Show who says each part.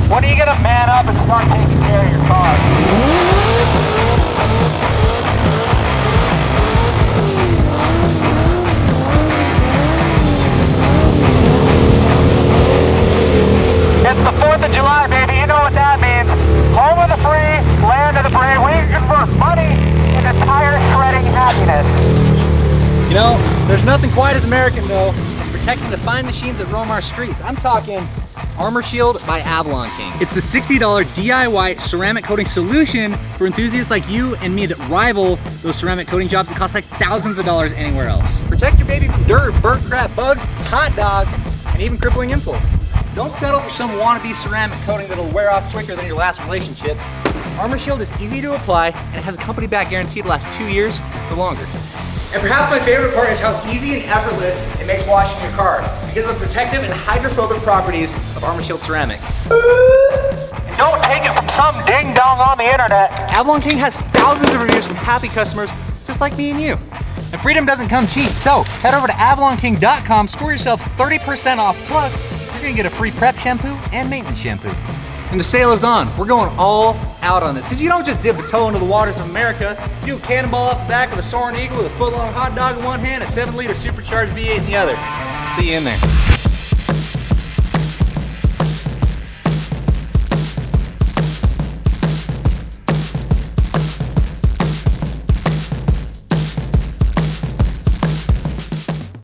Speaker 1: When are you gonna man up and start taking care of your car? It's the 4th of July, baby. You know what that means. Home of the free, land of the brave. We can convert money into tire shredding happiness.
Speaker 2: You know, there's nothing quite as American though as protecting the fine machines that roam our streets. I'm talking Armor Shield by AvalonKing. It's the $60 DIY ceramic coating solution for enthusiasts like you and me that rival those ceramic coating jobs that cost like thousands of dollars anywhere else. Protect your baby from dirt, burnt crap, bugs, hot dogs, and even crippling insults. Don't settle for some wannabe ceramic coating that'll wear off quicker than your last relationship. Armor Shield is easy to apply and it has a company back guarantee to last 2 years or longer. And perhaps my favorite part is how easy and effortless it makes washing your car because of the protective and hydrophobic properties of Armor Shield ceramic.
Speaker 1: Don't take it from some ding dong on the internet.
Speaker 2: AvalonKing has thousands of reviews from happy customers just like me and you. And freedom doesn't come cheap, so head over to AvalonKing.com, score yourself 30% off, plus you're gonna get a free prep shampoo and maintenance shampoo. And the sale is on. We're going all out on this, because you don't just dip a toe into the waters of America. You do a cannonball off the back of a soaring eagle with a footlong hot dog in one hand, a 7-liter supercharged V8 in the other. See you in there.